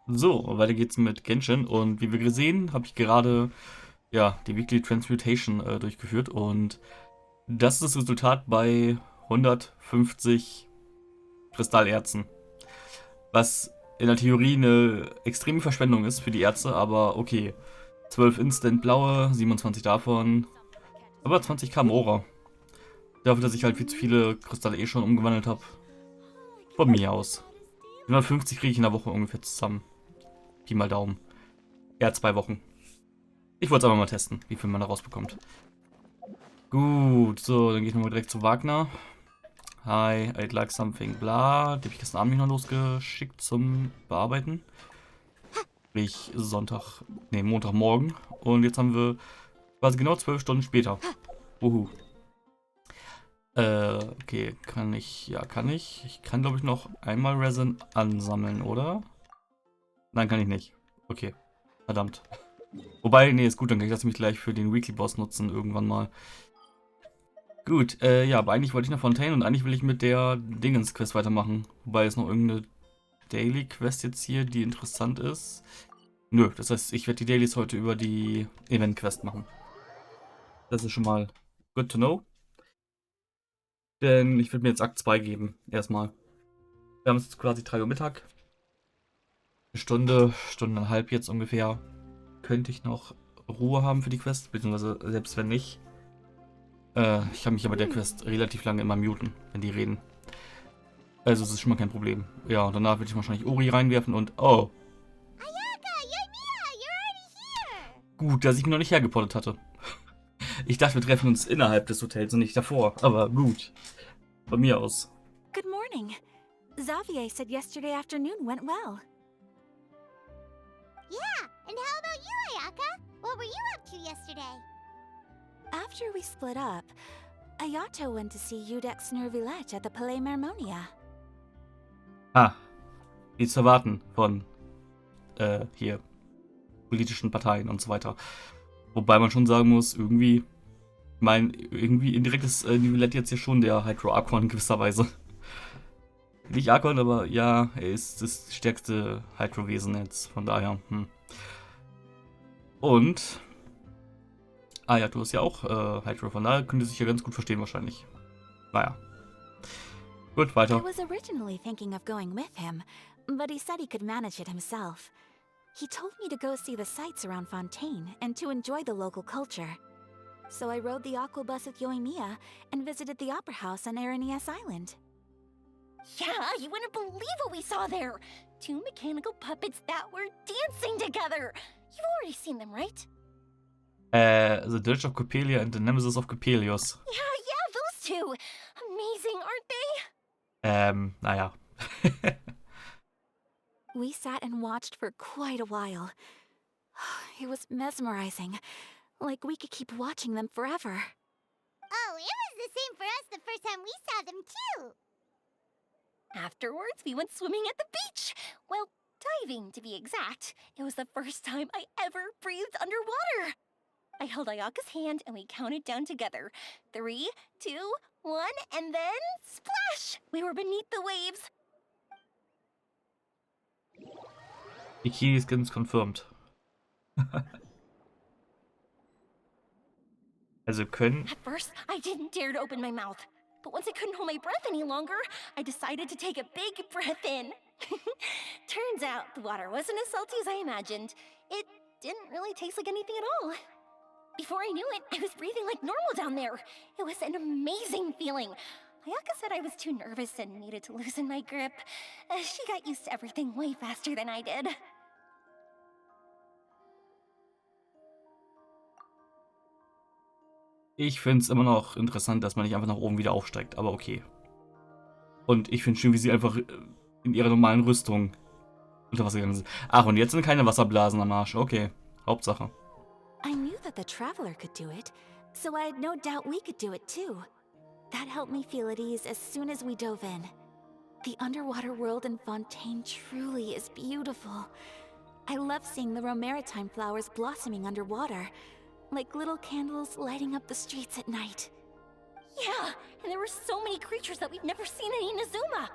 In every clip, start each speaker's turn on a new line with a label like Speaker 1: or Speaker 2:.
Speaker 1: So, weiter geht's mit Genshin und wie wir gesehen, habe ich gerade ja die Weekly Transmutation durchgeführt und das ist das Resultat bei 150 Kristallerzen, was in der Theorie eine extreme Verschwendung ist für die Ärzte, aber okay, 12 Instant blaue, 27 davon, aber 20 Aura. Dafür, dass ich halt viel zu viele Kristalle eh schon umgewandelt habe, von mir aus. 150 kriege ich in der Woche ungefähr zusammen. Pi mal Daumen. Ja, 2 Wochen. Ich wollte es aber mal testen, wie viel man da rausbekommt. Gut, so, dann gehe ich nochmal direkt zu Wagner. Hi, I'd like something, bla. Die habe ich gestern Abend noch losgeschickt zum Bearbeiten. Sprich Sonntag, ne, Montagmorgen. Und jetzt haben wir quasi genau 12 Stunden später. Uhu. Okay, kann ich, ja, kann ich. Ich kann, glaube ich, noch einmal Resin ansammeln, oder? Nein, kann ich nicht. Okay, verdammt. Wobei, nee, ist gut, dann kann ich das nämlich gleich für den Weekly Boss nutzen, irgendwann mal. Gut, ja, aber eigentlich wollte ich nach Fontaine und eigentlich will ich mit der Dingens-Quest weitermachen. Wobei es noch irgendeine Daily-Quest jetzt hier, die interessant ist. Nö, das heißt, ich werde die Dailies heute über die Event-Quest machen. Das ist schon mal good to know. Denn ich würde mir jetzt Akt 2 geben, erstmal. Wir haben jetzt quasi 3 Uhr Mittag. Eine Stunde, Stundeneinhalb jetzt ungefähr. Könnte ich noch Ruhe haben für die Quest, beziehungsweise selbst wenn nicht. Ich kann mich aber der Quest relativ lange immer muten, wenn die reden. Also es ist schon mal kein Problem. Ja, und danach würde ich wahrscheinlich Ori reinwerfen und... Oh, gut, dass ich mich noch nicht hergeportet hatte. Ich dachte, wir treffen uns innerhalb des Hotels und nicht davor. Aber gut. Von mir aus.
Speaker 2: Good morning. Xavier said yesterday afternoon went well.
Speaker 3: Yeah, and how about you, Ayaka? What were you up to yesterday?
Speaker 2: After we split up, Ayato went to see Udex Nervillette at the Palais Mermonia.
Speaker 1: Ah, wie zu erwarten von, hier, politischen Parteien und so weiter. Wobei man schon sagen muss, irgendwie, ich meine, irgendwie indirekt ist Nivelette jetzt hier schon der Hydro-Archon in gewisser Weise. Nicht Archon, aber ja, er ist das stärkste Hydro-Wesen jetzt, von daher, Und, ah ja, du hast ja auch Hydro, von daher könnt ihr sich ja ganz gut verstehen wahrscheinlich. Naja. Gut,
Speaker 2: I
Speaker 1: weiter.
Speaker 2: was originally thinking of going with him, but he said he could manage it himself. He told me to go see the sights around Fontaine and to enjoy the local culture. So I rode the aqua bus with Yoimiya and visited the opera house on Aranias Island.
Speaker 3: Yeah, you wouldn't believe what we saw there! 2 mechanical puppets that were dancing together! You've already seen them, right?
Speaker 1: The Deutsch of Coppelia and the Nemesis of Coppelius.
Speaker 3: Yeah, those two! Amazing, aren't they?
Speaker 1: Naja.
Speaker 2: We sat and watched for quite a while. It was mesmerizing, like we could keep watching them forever.
Speaker 3: Oh, it was the same for us the first time we saw them, too! Afterwards, we went swimming at the beach! Well, diving, to be exact. It was the first time I ever breathed underwater! I held Ayaka's hand and we counted down together. 3, 2, 1, and then splash! We were beneath the waves.
Speaker 1: Bikini Skins confirmed. Also können...
Speaker 3: At first, I didn't dare to open my mouth. But once I couldn't hold my breath any longer, I decided to take a big breath in. Turns out the water wasn't as salty as I imagined. It didn't really taste like anything at all. Before I knew it, I was breathing like normal down there. It was an amazing feeling. Ayaka said I was too nervous and needed to loosen my grip. She got used to everything way faster than I did.
Speaker 1: Ich finde es immer noch interessant, dass man nicht einfach nach oben wieder aufsteigt, aber okay. Und ich finde schön, wie sie einfach in ihrer normalen Rüstung unter Wasser gegangen sind. Ach, und jetzt sind keine Wasserblasen am Arsch. Okay, Hauptsache.
Speaker 2: I knew that the Traveler could do it, so I had no doubt we could do it too. That helped me feel at ease as soon as we dove in. The underwater world in Fontaine truly is beautiful. I love seeing the romaritime flowers blossoming underwater, like little candles lighting up the streets at night.
Speaker 3: Yeah, and there were so many creatures that we've never seen in Inazuma.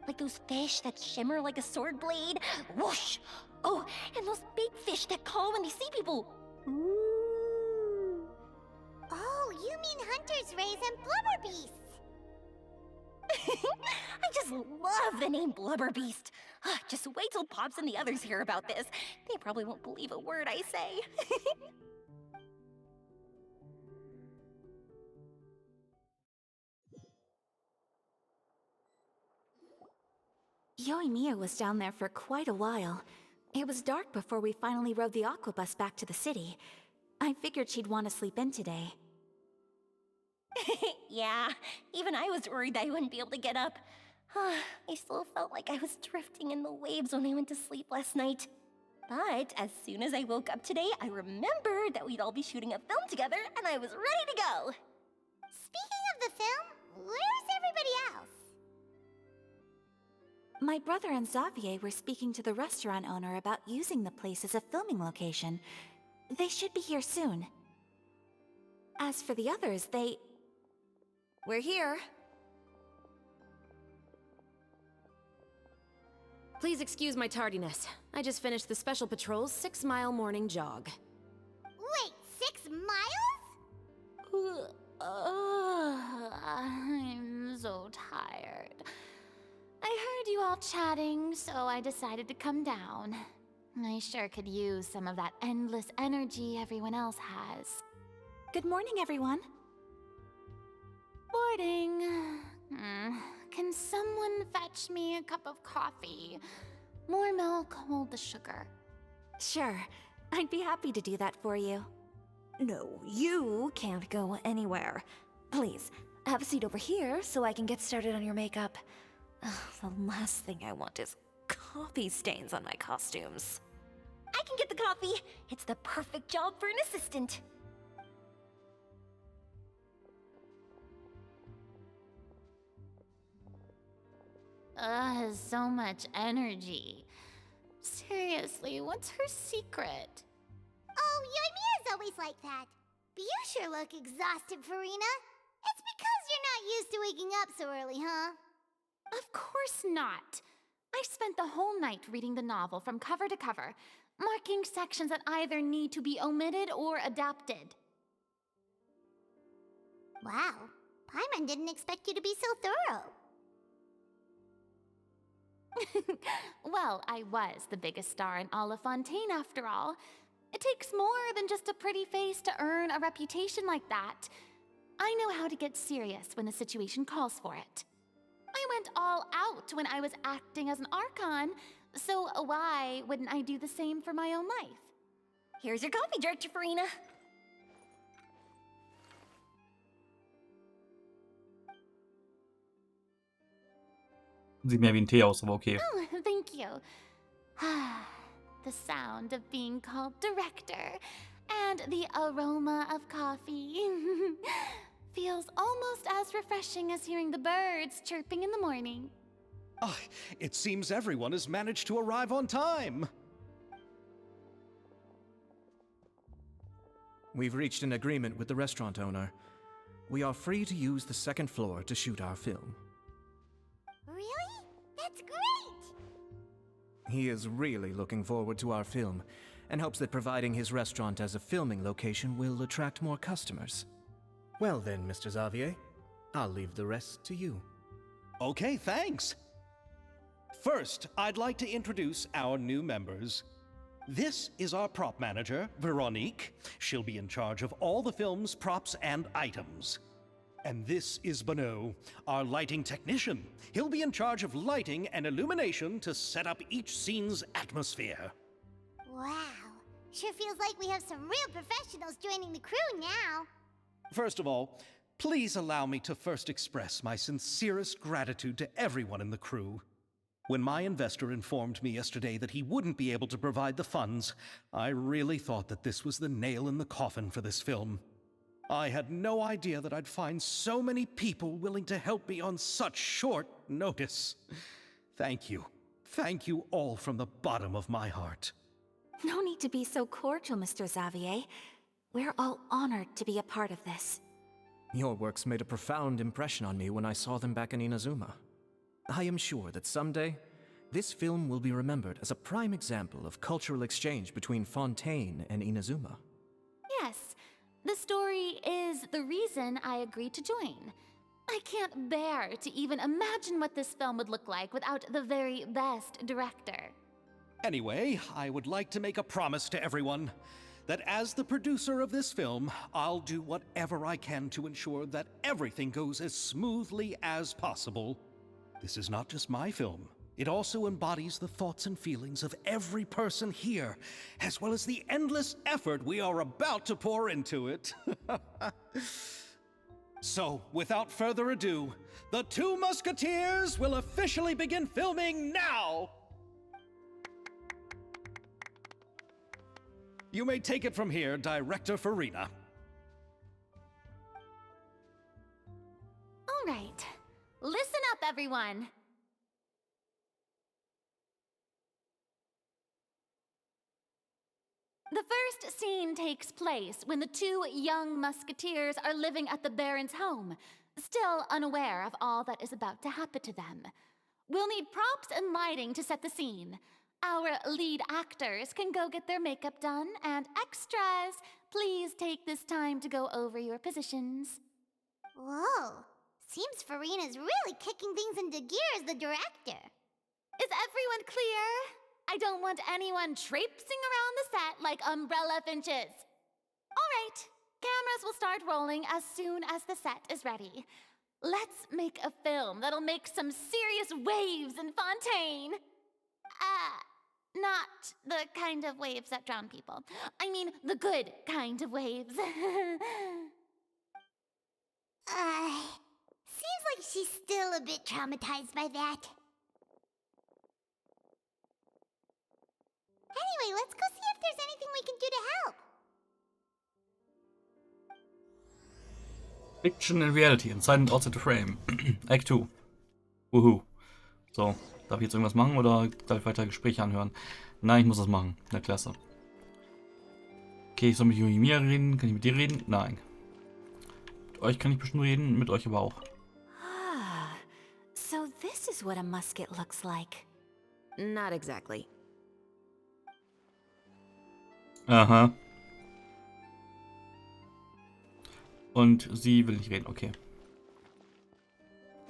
Speaker 3: Like those fish that shimmer like a sword blade. Whoosh! Oh, and those big fish that call when they see people.
Speaker 4: Ooh. Oh, you mean hunter's rays and blubber beasts.
Speaker 3: I just love the name Blubber Beast. Just wait till Pops and the others hear about this. They probably won't believe a word I say.
Speaker 2: Yoimiya was down there for quite a while. It was dark before we finally rode the aquabus back to the city. I figured she'd want to sleep in today.
Speaker 3: Yeah, even I was worried that I wouldn't be able to get up. I still felt like I was drifting in the waves when I went to sleep last night. But as soon as I woke up today, I remembered that we'd all be shooting a film together, and I was ready to go.
Speaker 4: Speaking of the film, where's everybody else?
Speaker 2: My brother and Xavier were speaking to the restaurant owner about using the place as a filming location. They should be here soon. As for the others, We're here.
Speaker 5: Please excuse my tardiness. I just finished the Special Patrol's 6-mile morning jog.
Speaker 4: Wait, 6 miles?
Speaker 6: I'm so tired. I heard you all chatting, so I decided to come down. I sure could use some of that endless energy everyone else has.
Speaker 2: Good morning, everyone.
Speaker 6: Boarding. Can someone fetch me a cup of coffee? More milk, hold the sugar.
Speaker 2: Sure, I'd be happy to do that for you. No, you can't go anywhere. Please, have a seat over here so I can get started on your makeup. The last thing I want is coffee stains on my costumes.
Speaker 3: I can get the coffee. It's the perfect job for an assistant.
Speaker 6: So much energy. Seriously, what's her secret?
Speaker 4: Oh, Yoimiya's always like that. But you sure look exhausted, Farina. It's because you're not used to waking up so early, huh?
Speaker 6: Of course not. I spent the whole night reading the novel from cover to cover, marking sections that either need to be omitted or adapted.
Speaker 4: Wow, Paimon didn't expect you to be so thorough.
Speaker 6: Well, I was the biggest star in all of Fontaine after all. It takes more than just a pretty face to earn a reputation like that. I know how to get serious when the situation calls for it. I went all out when I was acting as an Archon, so why wouldn't I do the same for my own life?
Speaker 3: Here's your coffee, Director Farina.
Speaker 1: Sieht mehr wie ein Tee aus, aber okay.
Speaker 6: Oh, thank you. The sound of being called director and the aroma of coffee feels almost as refreshing as hearing the birds chirping in the morning.
Speaker 7: Ah, it seems everyone has managed to arrive on time.
Speaker 8: We've reached an agreement with the restaurant owner. We are free to use the second floor to shoot our film.
Speaker 4: Really? That's great!
Speaker 8: He is really looking forward to our film and hopes that providing his restaurant as a filming location will attract more customers. Well then, Mr. Xavier, I'll leave the rest to you.
Speaker 7: Okay, thanks. First, I'd like to introduce our new members. This is our prop manager, Veronique. She'll be in charge of all the film's props and items. And this is Bonneau, our lighting technician. He'll be in charge of lighting and illumination to set up each scene's atmosphere.
Speaker 4: Wow, sure feels like we have some real professionals joining the crew now.
Speaker 7: First of all, please allow me to first express my sincerest gratitude to everyone in the crew. When my investor informed me yesterday that he wouldn't be able to provide the funds, I really thought that this was the nail in the coffin for this film. I had no idea that I'd find so many people willing to help me on such short notice. Thank you. Thank you all from the bottom of my heart.
Speaker 2: No need to be so cordial, Mr. Xavier. We're all honored to be a part of this.
Speaker 8: Your works made a profound impression on me when I saw them back in Inazuma. I am sure that someday, this film will be remembered as a prime example of cultural exchange between Fontaine and Inazuma.
Speaker 6: Yes, the story is the reason I agreed to join. I can't bear to even imagine what this film would look like without the very best director.
Speaker 7: Anyway, I would like to make a promise to everyone that as the producer of this film, I'll do whatever I can to ensure that everything goes as smoothly as possible. This is not just my film. It also embodies the thoughts and feelings of every person here, as well as the endless effort we are about to pour into it. So, without further ado, The Two Musketeers will officially begin filming now! You may take it from here, Director Farina.
Speaker 6: All right, listen up, everyone. The first scene takes place when the two young musketeers are living at the Baron's home, still unaware of all that is about to happen to them. We'll need props and lighting to set the scene. Our lead actors can go get their makeup done, and extras, please take this time to go over your positions.
Speaker 4: Whoa. Seems Farina's really kicking things into gear as the director.
Speaker 6: Is everyone clear? I don't want anyone traipsing around the set like umbrella finches. All right, cameras will start rolling as soon as the set is ready. Let's make a film that'll make some serious waves in Fontaine. Not the kind of waves that drown people. I mean, the good kind of waves.
Speaker 4: Seems like she's still a bit traumatized by that. Anyway, let's go see if there's anything we can do to help.
Speaker 1: Fiction and Reality, Inside and Outside the Frame. Act 2. Wuhu. So, darf ich jetzt irgendwas machen oder darf ich weiter Gespräche anhören? Nein, ich muss das machen. Na, klasse. Okay, ich soll mit mir reden. Kann ich mit dir reden? Nein. Mit euch kann ich bestimmt reden, mit euch aber auch.
Speaker 2: Ah, so this is what a musket looks like.
Speaker 5: Not exactly.
Speaker 1: Aha. Und sie will nicht reden, okay.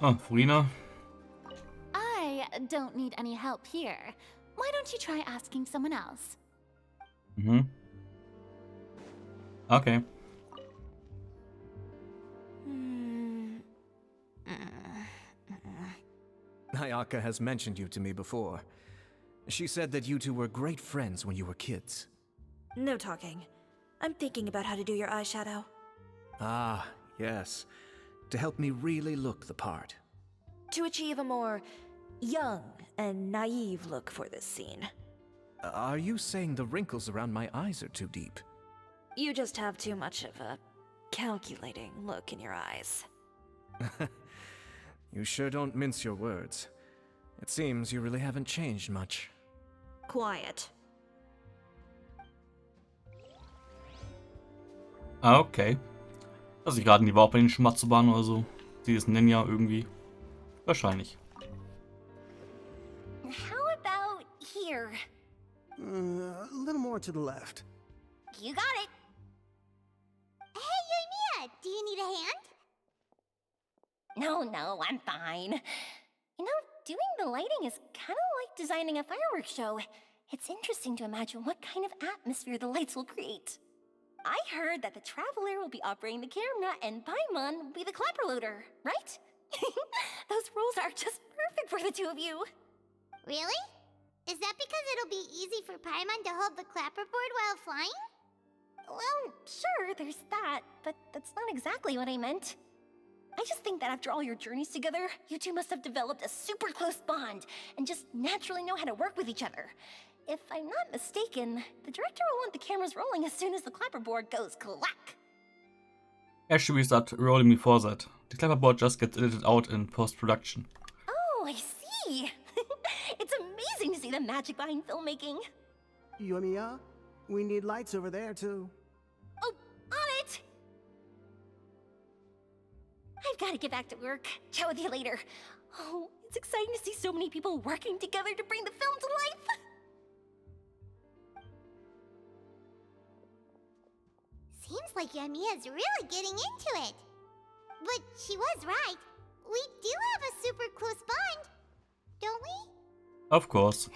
Speaker 1: Ah, Farina.
Speaker 6: I don't need any help here. Why don't you try asking someone else?
Speaker 1: Mhm. Okay.
Speaker 8: Ayaka has mentioned you to me before. She said that you two were great friends when you were kids.
Speaker 9: No talking. I'm thinking about how to do your eyeshadow.
Speaker 8: Ah, yes. To help me really look the part.
Speaker 9: To achieve a more young and naive look for this scene.
Speaker 8: Are you saying the wrinkles around my eyes are too deep?
Speaker 9: You just have too much of a calculating look in your eyes.
Speaker 8: You sure don't mince your words. It seems you really haven't changed much.
Speaker 9: Quiet.
Speaker 1: Ah, okay. Also sie geraten die war auch bei den Schmatzebahnen oder so. Sie ist Ninja irgendwie. Wahrscheinlich.
Speaker 3: How about here?
Speaker 10: A little more to the left.
Speaker 3: You got it.
Speaker 4: Hey, Yoimiya, do you need a hand?
Speaker 3: No, I'm fine. You know, doing the lighting is kind of like designing a fireworks show. It's interesting to imagine what kind of atmosphere the lights will create. I heard that the Traveler will be operating the camera and Paimon will be the clapper loader, right? Those roles are just perfect for the two of you.
Speaker 4: Really? Is that because it'll be easy for Paimon to hold the clapperboard while flying?
Speaker 3: Well, sure, there's that, but that's not exactly what I meant. I just think that after all your journeys together, you two must have developed a super close bond and just naturally know how to work with each other. If I'm not mistaken, the director will want the cameras rolling as soon as the clapperboard goes clack.
Speaker 1: Actually, we start rolling before that. The clapperboard just gets edited out in post-production.
Speaker 3: Oh, I see. It's amazing to see the magic behind filmmaking.
Speaker 10: Yoimiya, we need lights over there too.
Speaker 3: Oh, on it! I've got to get back to work. Chat with you later. Oh, it's exciting to see so many people working together to bring the film to life!
Speaker 4: Seems like Yamiya's really getting into it. But she was right. We do have a super close bond, don't we?
Speaker 1: Of course.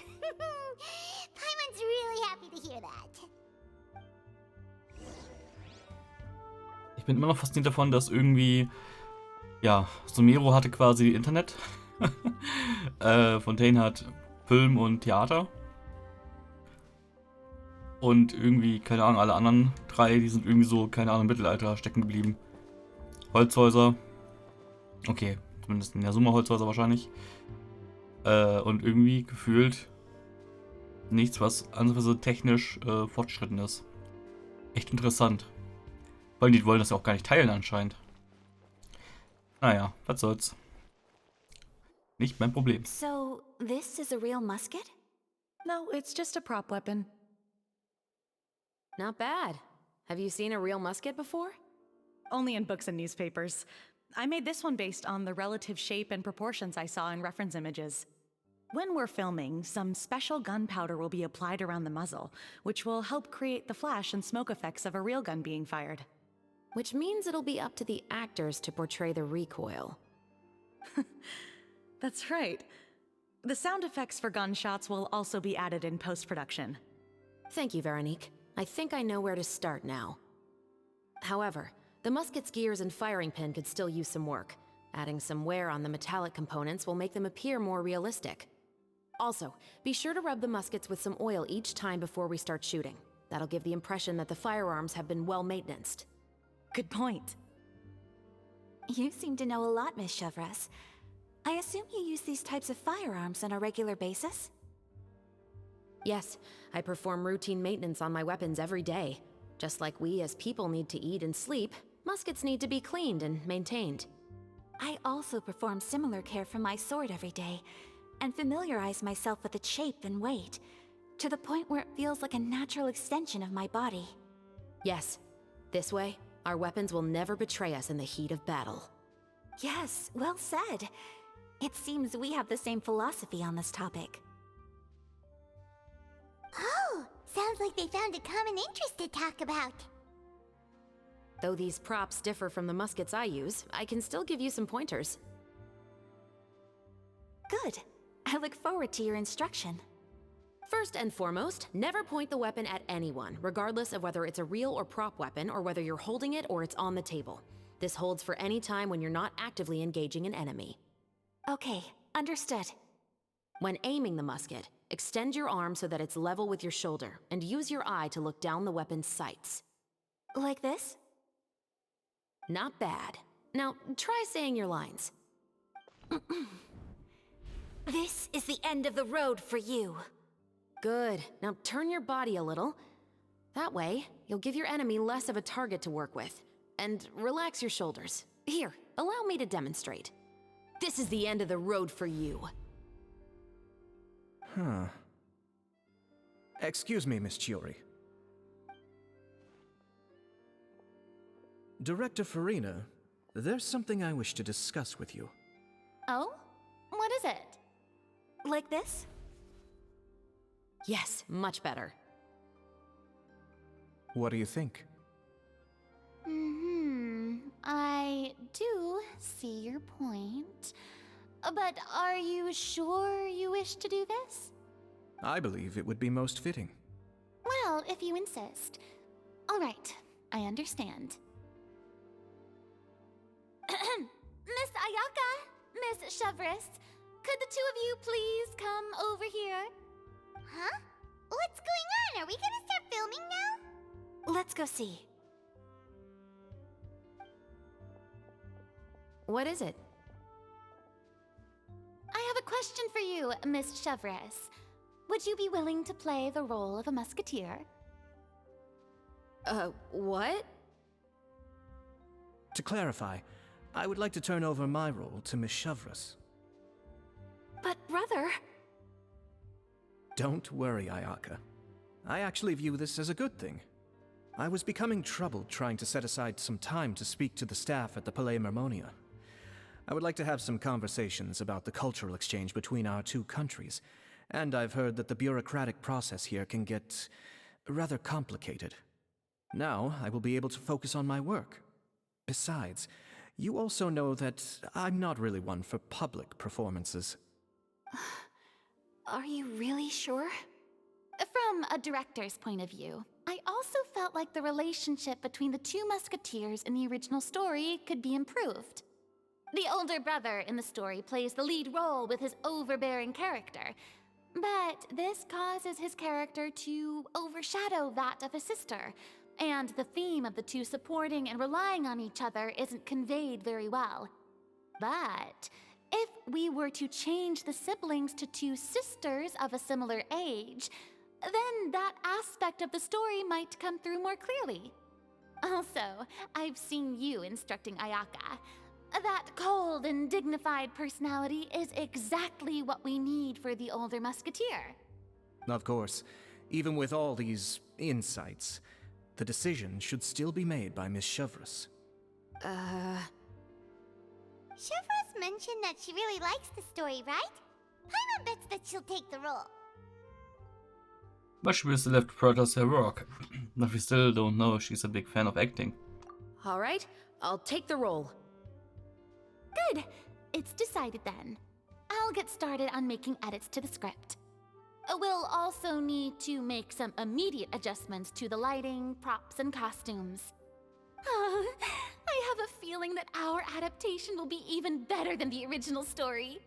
Speaker 4: Paimon's really happy to hear that.
Speaker 1: Ich bin immer noch fasziniert davon, dass irgendwie, ja, Sumero hatte quasi Internet. Fontaine hat Film und Theater. Und irgendwie, keine Ahnung, alle anderen drei, die sind irgendwie so, keine Ahnung, im Mittelalter stecken geblieben. Holzhäuser. Okay, zumindest in der Summe Holzhäuser wahrscheinlich. Und irgendwie gefühlt nichts, was ansatzweise technisch fortgeschritten ist. Echt interessant. Weil die wollen das ja auch gar nicht teilen anscheinend. Naja, was soll's. Nicht mein Problem.
Speaker 2: So, this is a real musket?
Speaker 11: No, it's just a prop weapon.
Speaker 5: Not bad. Have you seen a real musket before?
Speaker 11: Only in books and newspapers. I made this one based on the relative shape and proportions I saw in reference images. When we're filming, some special gunpowder will be applied around the muzzle, which will help create the flash and smoke effects of a real gun being fired.
Speaker 5: Which means it'll be up to the actors to portray the recoil.
Speaker 11: That's right. The sound effects for gunshots will also be added in post-production.
Speaker 5: Thank you, Veronique. I think I know where to start now. However, the musket's gears and firing pin could still use some work. Adding some wear on the metallic components will make them appear more realistic. Also, be sure to rub the muskets with some oil each time before we start shooting. That'll give the impression that the firearms have been well maintained.
Speaker 11: Good point.
Speaker 2: You seem to know a lot, Miss Chevres. I assume you use these types of firearms on a regular basis?
Speaker 5: Yes, I perform routine maintenance on my weapons every day. Just like we as people need to eat and sleep, muskets need to be cleaned and maintained.
Speaker 2: I also perform similar care for my sword every day, and familiarize myself with its shape and weight, to the point where it feels like a natural extension of my body.
Speaker 5: Yes, this way, our weapons will never betray us in the heat of battle.
Speaker 2: Yes, well said. It seems we have the same philosophy on this topic.
Speaker 4: Oh, sounds like they found a common interest to talk about.
Speaker 5: Though these props differ from the muskets I use, I can still give you some pointers.
Speaker 2: Good. I look forward to your instruction.
Speaker 5: First and foremost, never point the weapon at anyone, regardless of whether it's a real or prop weapon or whether you're holding it or it's on the table. This holds for any time when you're not actively engaging an enemy.
Speaker 2: Okay, understood.
Speaker 5: When aiming the musket, extend your arm so that it's level with your shoulder, and use your eye to look down the weapon's sights.
Speaker 2: Like this?
Speaker 5: Not bad. Now, try saying your lines.
Speaker 2: This is the end of the road for you.
Speaker 5: Good. Now turn your body a little. That way, you'll give your enemy less of a target to work with. And relax your shoulders. Here, allow me to demonstrate. This is the end of the road for you.
Speaker 8: Huh. Excuse me, Miss Chiori. Director Farina, there's something I wish to discuss with you.
Speaker 6: Oh? What is it?
Speaker 2: Like this?
Speaker 5: Yes, much better.
Speaker 8: What do you think?
Speaker 6: I do see your point. But are you sure you wish to do this?
Speaker 8: I believe it would be most fitting.
Speaker 6: Well, if you insist. All right, I understand. Miss Ayaka, Miss Chevres, could the two of you please come over here?
Speaker 4: Huh? What's going on? Are we gonna start filming now?
Speaker 2: Let's go see.
Speaker 5: What is it?
Speaker 6: I have a question for you, Miss Chevres. Would you be willing to play the role of a musketeer?
Speaker 5: What?
Speaker 8: To clarify, I would like to turn over my role to Miss Chevres.
Speaker 2: But brother...
Speaker 8: Don't worry, Ayaka. I actually view this as a good thing. I was becoming troubled trying to set aside some time to speak to the staff at the Palais Mermonia. I would like to have some conversations about the cultural exchange between our two countries, and I've heard that the bureaucratic process here can get rather complicated. Now, I will be able to focus on my work. Besides, you also know that I'm not really one for public performances.
Speaker 2: Are you really sure?
Speaker 6: From a director's point of view, I also felt like the relationship between the two musketeers in the original story could be improved. The older brother in the story plays the lead role with his overbearing character, but this causes his character to overshadow that of his sister, and the theme of the two supporting and relying on each other isn't conveyed very well. But if we were to change the siblings to two sisters of a similar age, then that aspect of the story might come through more clearly. Also, I've seen you instructing Ayaka. That cold and dignified personality is exactly what we need for the older musketeer.
Speaker 8: Of course, even with all these insights, the decision should still be made by Miss Chevreuse.
Speaker 4: Chevreuse mentioned that she really likes the story, right? Paimon bets that she'll take the role.
Speaker 1: But she will still have to prioritize her work. But we still don't know if she's a big fan of acting.
Speaker 5: All right, I'll take the role.
Speaker 6: Good. It's decided then. I'll get started on making edits to the script. We'll also need to make some immediate adjustments to the lighting, props, and costumes. I have a feeling that our adaptation will be even better than the original story.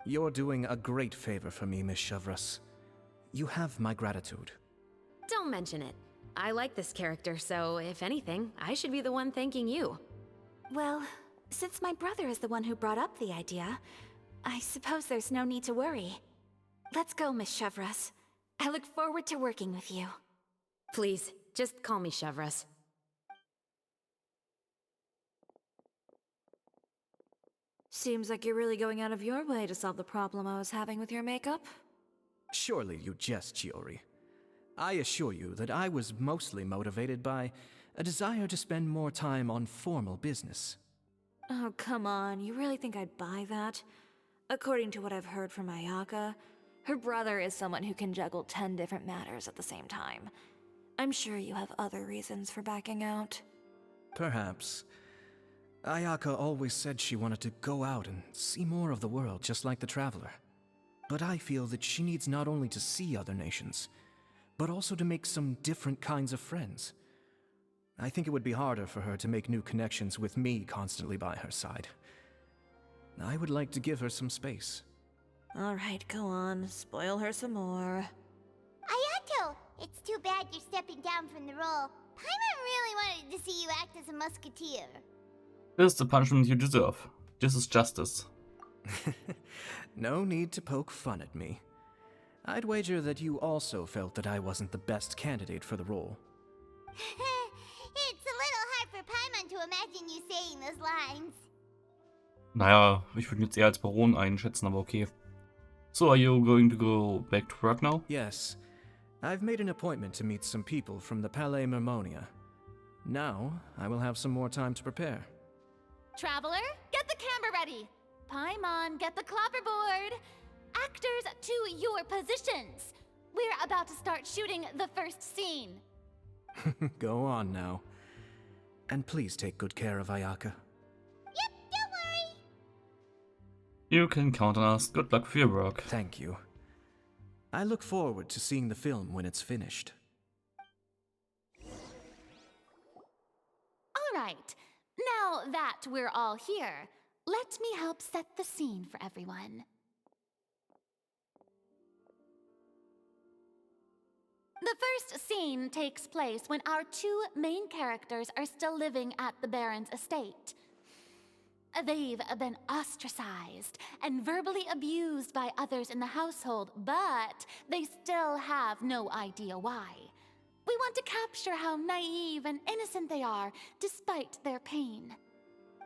Speaker 8: You're doing a great favor for me, Miss Chevreuse. You have my gratitude.
Speaker 5: Don't mention it. I like this character, so if anything, I should be the one thanking you.
Speaker 2: Well, since my brother is the one who brought up the idea, I suppose there's no need to worry. Let's go, Miss Chevreuse. I look forward to working with you.
Speaker 5: Please, just call me Chevreuse.
Speaker 9: Seems like you're really going out of your way to solve the problem I was having with your makeup.
Speaker 8: Surely you jest, Chiori. I assure you that I was mostly motivated by a desire to spend more time on formal business.
Speaker 9: Oh, come on. You really think I'd buy that? According to what I've heard from Ayaka, her brother is someone who can juggle 10 different matters at the same time. I'm sure you have other reasons for backing out.
Speaker 8: Perhaps. Ayaka always said she wanted to go out and see more of the world, just like the Traveler. But I feel that she needs not only to see other nations, but also to make some different kinds of friends. I think it would be harder for her to make new connections with me constantly by her side. I would like to give her some space.
Speaker 9: All right, go on. Spoil her some more.
Speaker 4: Ayato, it's too bad you're stepping down from the role. Paimon really wanted to see you act as a musketeer.
Speaker 1: This is the punishment you deserve. This is justice.
Speaker 8: No need to poke fun at me. I'd wager that you also felt that I wasn't the best candidate for the role.
Speaker 4: It's a little hard for Paimon to imagine you saying those lines.
Speaker 1: Naja, ich würde ihn jetzt eher als Baron einschätzen, aber okay. So, are you going to go back to work now?
Speaker 8: Yes. I've made an appointment to meet some people from the Palais Mermonia. Now, I will have some more time to prepare.
Speaker 6: Traveler, get the camera ready. Paimon, get the clapperboard. Actors, to your positions. We're about to start shooting the first scene.
Speaker 8: Go on now. And please take good care of Ayaka.
Speaker 4: Yep, don't worry.
Speaker 1: You can count on us. Good luck for your work.
Speaker 8: Thank you. I look forward to seeing the film when it's finished.
Speaker 6: All right. Now that we're all here, let me help set the scene for everyone. The first scene takes place when our two main characters are still living at the Baron's estate. They've been ostracized and verbally abused by others in the household, but they still have no idea why. We want to capture how naive and innocent they are, despite their pain.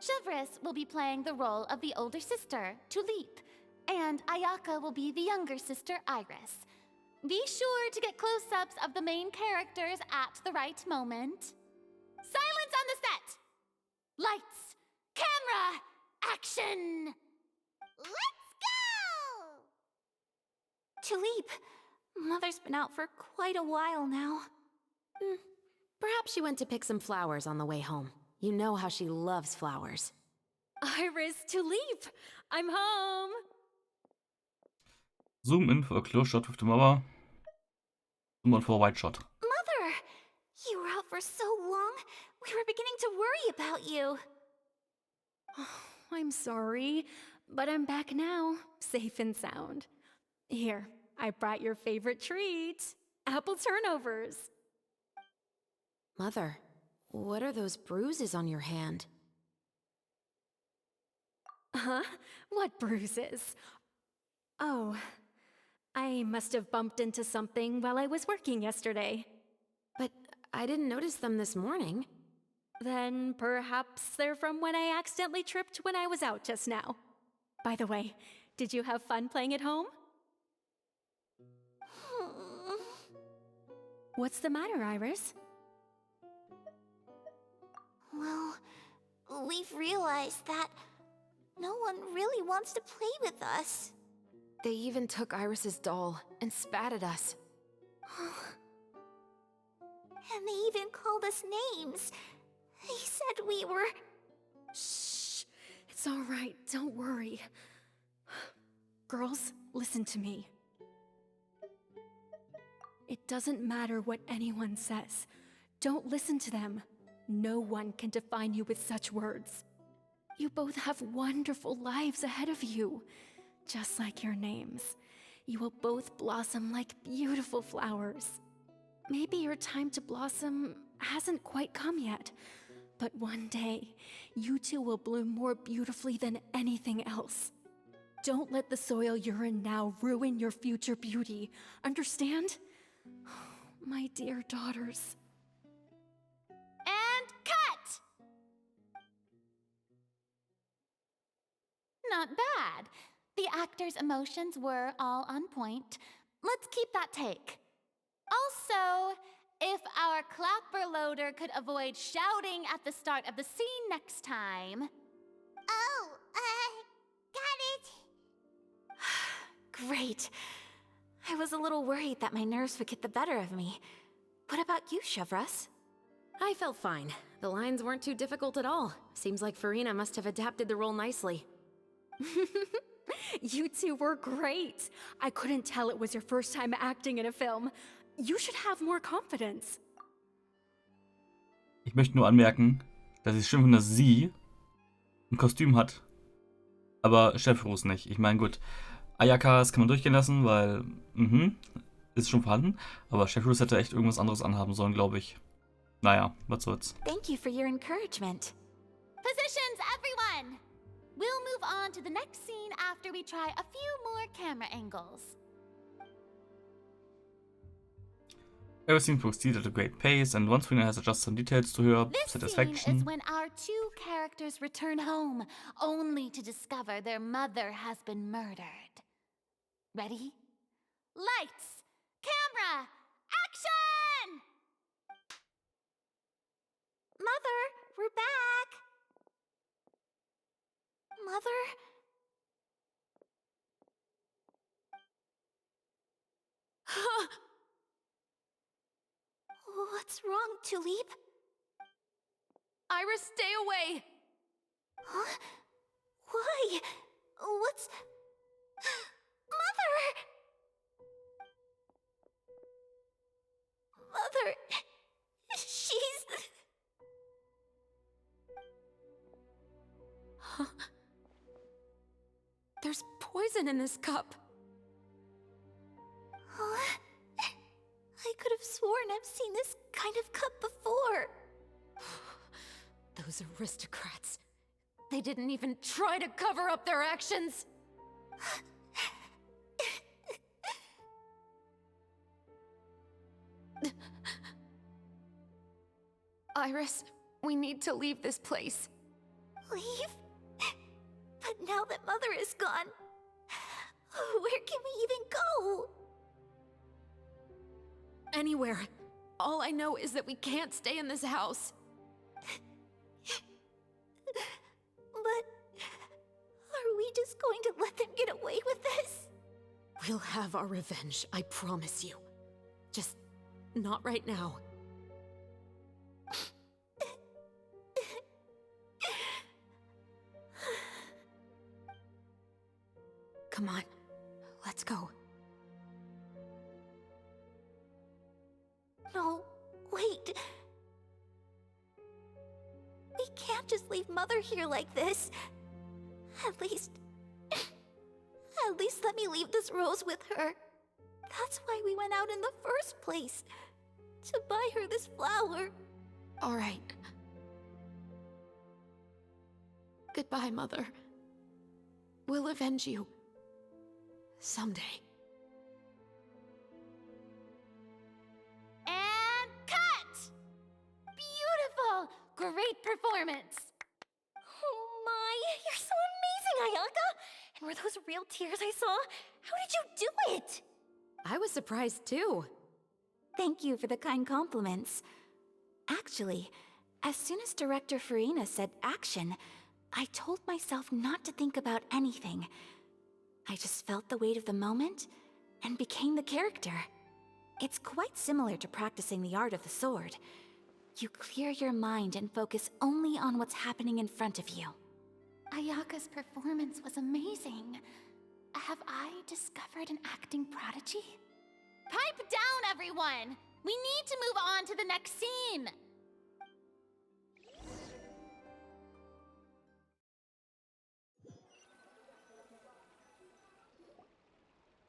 Speaker 6: Chevreuse will be playing the role of the older sister, Tulip, and Ayaka will be the younger sister, Iris. Be sure to get close-ups of the main characters at the right moment. Silence on the set! Lights, camera, action!
Speaker 4: Let's go!
Speaker 2: Tulip, Mother's been out for quite a while now.
Speaker 5: Perhaps she went to pick some flowers on the way home. You know how she loves flowers.
Speaker 9: Iris, Tulip, I'm home.
Speaker 1: Zoom in for a close shot with the mother. Zoom out for a wide shot.
Speaker 2: Mother! You were out for so long, we were beginning to worry about you.
Speaker 9: I'm sorry, but I'm back now, safe and sound. Here, I brought your favorite treat, apple turnovers.
Speaker 5: Mother, what are those bruises on your hand?
Speaker 9: Huh? What bruises? Oh, I must have bumped into something while I was working yesterday.
Speaker 5: But I didn't notice them this morning.
Speaker 9: Then perhaps they're from when I accidentally tripped when I was out just now. By the way, did you have fun playing at home? What's the matter, Iris?
Speaker 2: Well, we've realized that no one really wants to play with us.
Speaker 5: They even took Iris's doll and spat at us.
Speaker 2: And they even called us names. They said we were...
Speaker 9: Shh. It's all right. Don't worry. Girls, listen to me. It doesn't matter what anyone says. Don't listen to them. No one can define you with such words. You both have wonderful lives ahead of you. Just like your names. You will both blossom like beautiful flowers. Maybe your time to blossom hasn't quite come yet, but one day, you two will bloom more beautifully than anything else. Don't let the soil you're in now ruin your future beauty. Understand? My dear daughters.
Speaker 6: And cut! Not bad. The actor's emotions were all on point. Let's keep that take. Also, if our clapper loader could avoid shouting at the start of the scene next time.
Speaker 4: Oh, got it.
Speaker 2: Great. I was a little worried that my nerves would get the better of me. What about you, Chevros?
Speaker 5: I felt fine. The lines weren't too difficult at all. Seems like Farina must have adapted the role nicely.
Speaker 9: You two were great. I couldn't tell it was your first time acting in a film. You should have more confidence.
Speaker 1: Ich möchte nur anmerken, dass ich es schön finde, dass sie ein Kostüm hat, aber Chefros nicht. Ich meine, gut, Ayakas kann man durchgehen lassen, weil, ist schon vorhanden, aber Chefros hätte echt irgendwas anderes anhaben sollen, glaube ich. Naja, was soll's.
Speaker 2: Thank you for your encouragement.
Speaker 6: Positions, everyone! We'll move on to the next scene after we try a few more camera angles.
Speaker 1: Everything proceeds at a great pace, and once Farina has adjusted some details to her
Speaker 6: This
Speaker 1: satisfaction.
Speaker 6: scene is when our two characters return home, only to discover their mother has been murdered. Ready? Lights! Camera! Action!
Speaker 2: Mother, we're back! Mother? What's wrong, Tulip?
Speaker 9: Iris, stay away!
Speaker 2: Huh? Why? What's... Mother! Mother... She's...
Speaker 5: Huh? There's poison in this cup.
Speaker 2: Huh? I could have sworn I've seen this kind of cup before.
Speaker 5: Those aristocrats. They didn't even try to cover up their actions. Iris, we need to leave this place.
Speaker 2: Leave? But now that Mother is gone, where can we even go?
Speaker 5: Anywhere. All I know is that we can't stay in this house.
Speaker 2: But going to let them get away with this?
Speaker 5: We'll have our revenge, I promise you. Just not right now. Come on, let's go.
Speaker 2: No, wait. We can't just leave Mother here like this. At least let me leave this rose with her. That's why we went out in the first place. To buy her this flower.
Speaker 5: All right. Goodbye, Mother. We'll avenge you. Someday.
Speaker 6: And cut! Beautiful! Great performance!
Speaker 3: Oh my, you're so amazing, Ayaka! And were those real tears I saw? How did you do it?
Speaker 5: I was surprised too.
Speaker 2: Thank you for the kind compliments. Actually, as soon as Director Farina said action, I told myself not to think about anything. I just felt the weight of the moment and became the character. It's quite similar to practicing the art of the sword. You clear your mind and focus only on what's happening in front of you.
Speaker 6: Ayaka's performance was amazing. Have I discovered an acting prodigy? Pipe down, everyone! We need to move on to the next scene!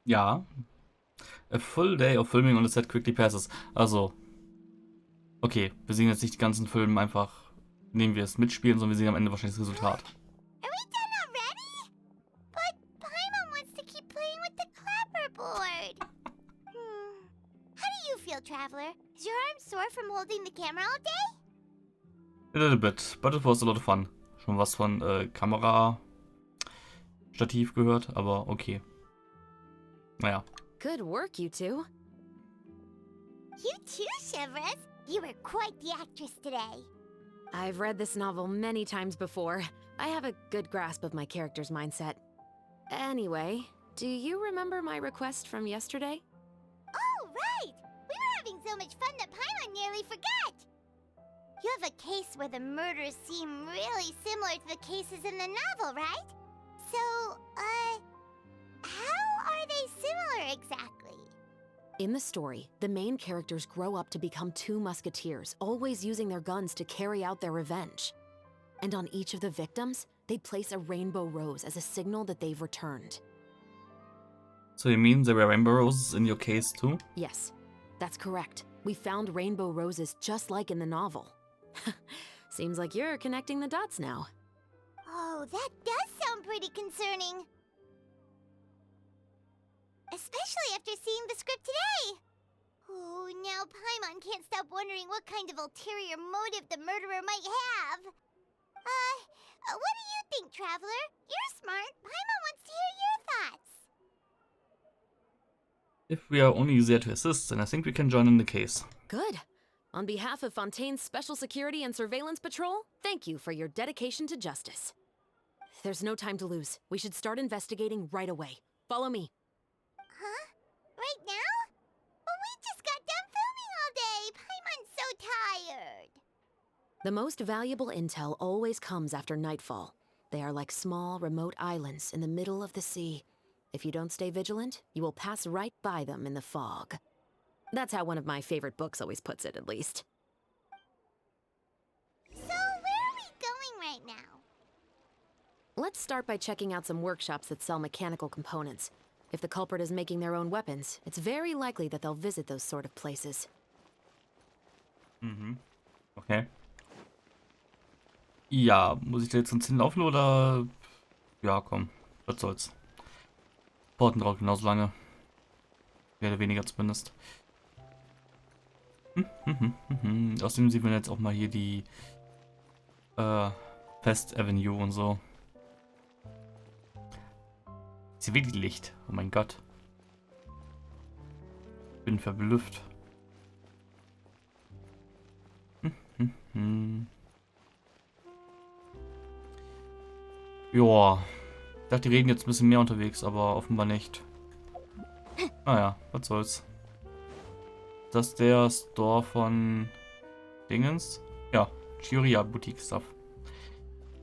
Speaker 1: Ja. A full day of filming on the set quickly passes. Also, okay, wir sehen jetzt nicht die ganzen Filme einfach, indem wir es mitspielen, sondern wir sehen am Ende wahrscheinlich das Resultat.
Speaker 4: Are we done already? But Paimon wants to keep playing with the clapperboard. How do you feel, Traveler? Is your arm sore from holding the camera all day?
Speaker 1: A little bit, but it was a lot of fun. Schon was von Kamera Stativ gehört, aber okay. Naja.
Speaker 5: Good work, you two.
Speaker 4: You too, Chevres. You were quite the actress today.
Speaker 5: I've read this novel many times before. I have a good grasp of my character's mindset. Anyway, do you remember my request from yesterday?
Speaker 4: Oh, right! We were having so much fun that Paimon nearly forgot! You have a case where the murders seem really similar to the cases in the novel, right? So, how are they similar exactly?
Speaker 5: In the story, the main characters grow up to become two musketeers, always using their guns to carry out their revenge. And on each of the victims, they place a rainbow rose as a signal that they've returned.
Speaker 1: So you mean there were rainbow roses in your case too?
Speaker 5: Yes, that's correct. We found rainbow roses just like in the novel. Seems like you're connecting the dots now.
Speaker 4: Oh, that does sound pretty concerning. Especially after seeing the script today. Oh, now Paimon can't stop wondering what kind of ulterior motive the murderer might have. What do you think, Traveler? You're smart. Paimon wants to hear your thoughts.
Speaker 1: If we are only there to assist, then I think we can join in the case.
Speaker 5: Good. On behalf of Fontaine's Special Security and Surveillance Patrol, thank you for your dedication to justice. There's no time to lose. We should start investigating right away. Follow me.
Speaker 4: Huh? Right now? Well, we just got done filming all day. Paimon's so tired.
Speaker 5: The most valuable intel always comes after nightfall. They are like small, remote islands in the middle of the sea. If you don't stay vigilant, you will pass right by them in the fog. That's how one of my favorite books always puts it, at least.
Speaker 4: So, where are we going right now?
Speaker 5: Let's start by checking out some workshops that sell mechanical components. If the culprit is making their own weapons, it's very likely that they'll visit those sort of places.
Speaker 1: Mhm. Okay. Ja, muss ich da jetzt uns hinlaufen oder... Ja, komm, was soll's. Dauert drauf genauso lange. Mehr oder weniger zumindest. Außerdem sieht man jetzt auch mal hier die Fest Avenue und so. Ist hier wirklich Licht? Oh mein Gott. Bin verblüfft. Joa. Ich dachte, die reden jetzt ein bisschen mehr unterwegs, aber offenbar nicht. Naja, was soll's. Das ist der Store von Dingens? Ja, Chiria Boutique Stuff.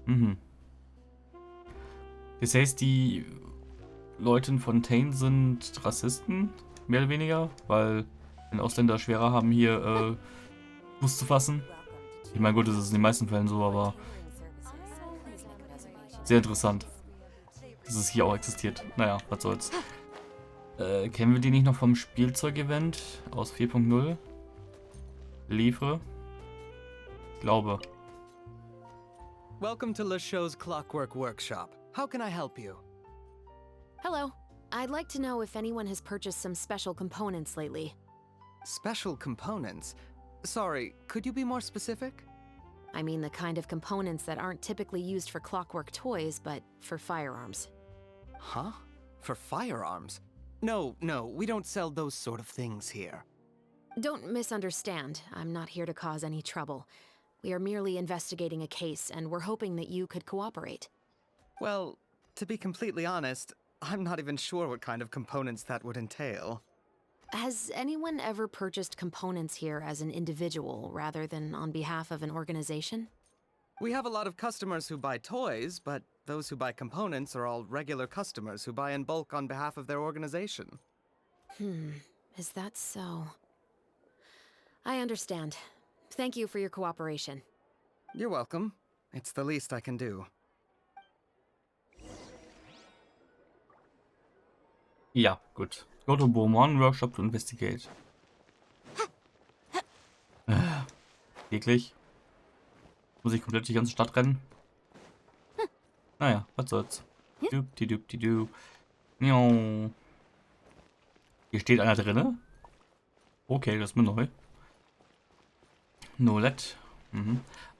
Speaker 1: Mhm. Das heißt, die Leute in Fontaine sind Rassisten, mehr oder weniger, weil wenn Ausländer schwerer haben, hier Fuß zu fassen. Ich meine, gut, das ist in den meisten Fällen so, aber sehr interessant, dass es hier auch existiert. Naja, was soll's. Kennen wir die nicht noch vom Spielzeug-Event aus 4.0? Livre? Ich glaube.
Speaker 12: Welcome to Le Show's Clockwork Workshop. How can I help you?
Speaker 5: Hello. I'd like to know if anyone has purchased some special components lately.
Speaker 12: Special components? Sorry, could you be more specific?
Speaker 5: I mean the kind of components that aren't typically used for clockwork toys, but for firearms.
Speaker 12: Huh? For firearms? No, we don't sell those sort of things here.
Speaker 5: Don't misunderstand. I'm not here to cause any trouble. We are merely investigating a case, and we're hoping that you could cooperate.
Speaker 12: Well, to be completely honest, I'm not even sure what kind of components that would entail.
Speaker 5: Has anyone ever purchased components here as an individual rather than on behalf of an organization?
Speaker 12: We have a lot of customers who buy toys, but those who buy components are all regular customers who buy in bulk on behalf of their organization.
Speaker 5: Is that so? I understand. Thank you for your cooperation.
Speaker 12: You're welcome. It's the least I can do.
Speaker 1: Ja, gut. Go to Beaumont Workshop to investigate. Eklig. Muss ich komplett die ganze Stadt rennen? Naja, was soll's. Dupdi-dupdi-du. Miau. Hier steht einer drinne. Okay, das ist mir neu. Nolet.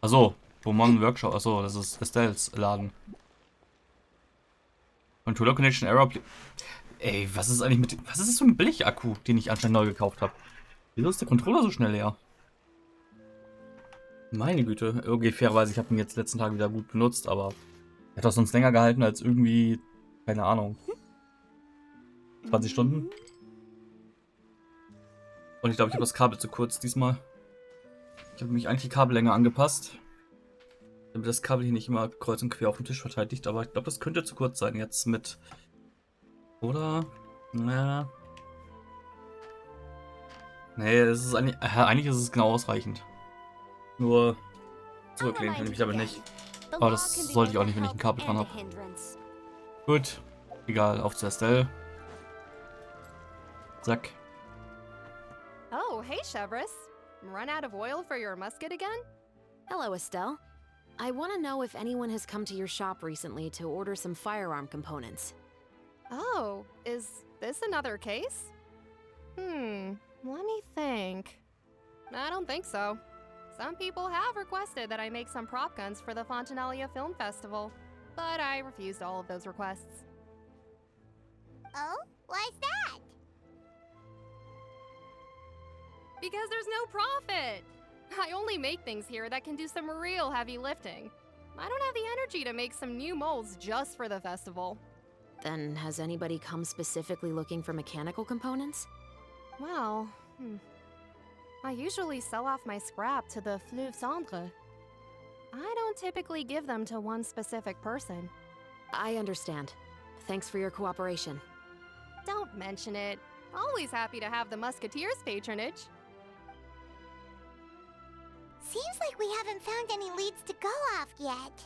Speaker 1: Achso, Beaumont Workshop. Achso, das ist Estelles Laden. Controller Connection Error. Ey, was ist eigentlich mit. Was ist das für ein Billig-Akku, den ich anscheinend neu gekauft habe? Wieso ist der Controller so schnell leer? Meine Güte. Okay, fairerweise, ich habe ihn jetzt die letzten Tage wieder gut benutzt, aber er hat doch sonst länger gehalten als irgendwie. Keine Ahnung. 20 Stunden? Und ich glaube, ich habe das Kabel zu kurz diesmal. Ich habe mich eigentlich die Kabellänge angepasst, damit das Kabel hier nicht immer kreuz und quer auf dem Tisch verteidigt, aber ich glaube, das könnte zu kurz sein jetzt mit... Oder? Naja. Nee, es ist eigentlich ist es genau ausreichend. Nur zurücklehnen kann ich mich damit nicht. Aber das sollte ich auch nicht, wenn ich ein Kabel dran habe. Gut. Egal, auf zu Estelle. Zack.
Speaker 13: Oh, hey, Chevres. Run out of oil for your musket again?
Speaker 5: Hello, Estelle. I want to know if anyone has come to your shop recently to order some firearm components.
Speaker 13: Oh, is this another case? Let me think. I don't think so. Some people have requested that I make some prop guns for the Fontanalia Film Festival, but I refused all of those requests.
Speaker 4: Oh? Why's that?
Speaker 13: Because there's no profit! I only make things here that can do some real heavy lifting. I don't have the energy to make some new molds just for the festival.
Speaker 5: Then has anybody come specifically looking for mechanical components?
Speaker 13: Well, I usually sell off my scrap to the Fleuve Cendre. I don't typically give them to one specific person.
Speaker 5: I understand. Thanks for your cooperation.
Speaker 13: Don't mention it. Always happy to have the Musketeers' patronage.
Speaker 4: Seems like we haven't found any leads to go off yet.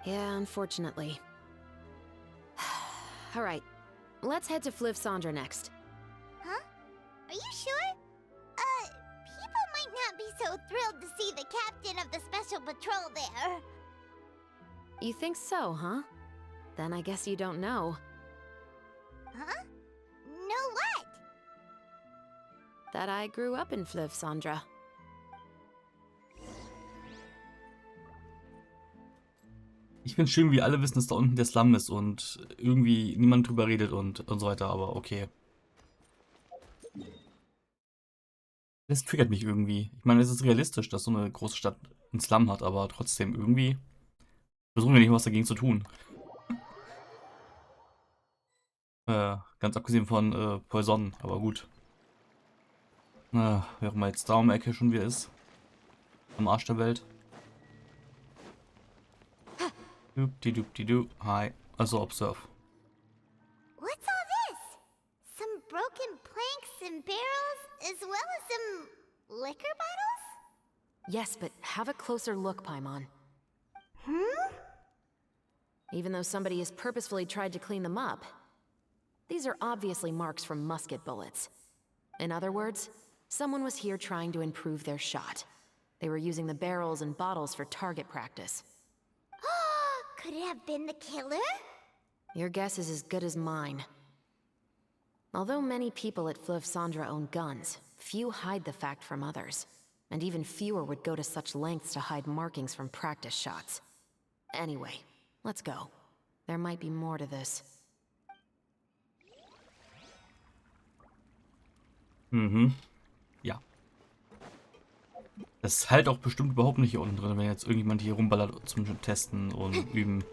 Speaker 5: Yeah, unfortunately. Alright, let's head to Fleuve Cendre next.
Speaker 4: Huh? Are you sure? People might not be so thrilled to see the captain of the special patrol there.
Speaker 5: You think so, huh? Then I guess you don't know.
Speaker 4: Huh? Know what?
Speaker 5: That I grew up in Fleuve Cendre.
Speaker 1: Ich finde schön, wie alle wissen, dass da unten der Slum ist und irgendwie niemand drüber redet und so weiter, aber okay. Das triggert mich irgendwie. Ich meine, es ist realistisch, dass so eine große Stadt einen Slum hat, aber trotzdem irgendwie versuchen wir nicht was dagegen zu tun. Ganz abgesehen von Poison, aber gut. Wer auch immer jetzt da um die Ecke schon wieder ist. Am Arsch der Welt. Dupdi-dupdi-du. Hi. Also observe.
Speaker 4: What's all this? Some broken planks and barrels, as well as some liquor bottles?
Speaker 5: Yes, but have a closer look, Paimon. Even though somebody has purposefully tried to clean them up, these are obviously marks from musket bullets. In other words, someone was here trying to improve their shot. They were using the barrels and bottles for target practice.
Speaker 4: Could it have been the killer?
Speaker 5: Your guess is as good as mine. Although many people at Fleuve Cendres own guns, few hide the fact from others. And even fewer would go to such lengths to hide markings from practice shots. Anyway, let's go. There might be more to this.
Speaker 1: Ja. Das ist halt auch bestimmt überhaupt nicht hier unten drin, wenn jetzt irgendjemand hier rumballert zum Testen und üben.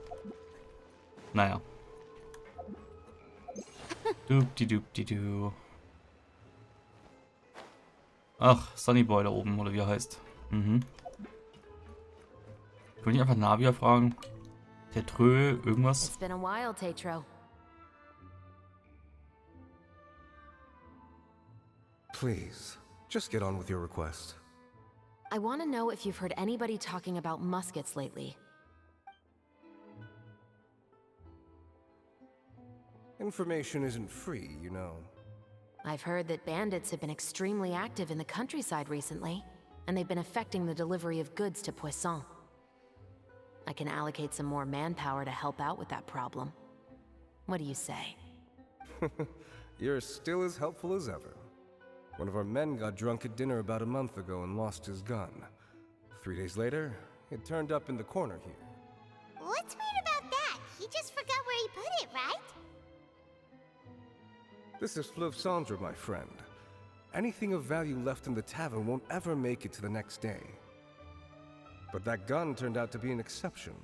Speaker 1: Naja. Dupdi-dupdi-du. Ach, Sunny Boy da oben, oder wie er heißt. Könnte ich einfach Navia fragen? Tetrö, irgendwas?
Speaker 5: It's been a while, Tetro.
Speaker 14: Please, just get on with your request.
Speaker 5: I want to know if you've heard anybody talking about muskets lately.
Speaker 14: Information isn't free, you know.
Speaker 5: I've heard that bandits have been extremely active in the countryside recently, and they've been affecting the delivery of goods to Poisson. I can allocate some more manpower to help out with that problem. What do you say?
Speaker 14: You're still as helpful as ever. One of our men got drunk at dinner about a month ago and lost his gun. 3 days later, it turned up in the corner here.
Speaker 4: What's weird about that? He just forgot where he put it, right?
Speaker 14: This is Fleuve Cendres, my friend. Anything of value left in the tavern won't ever make it to the next day. But that gun turned out to be an exception.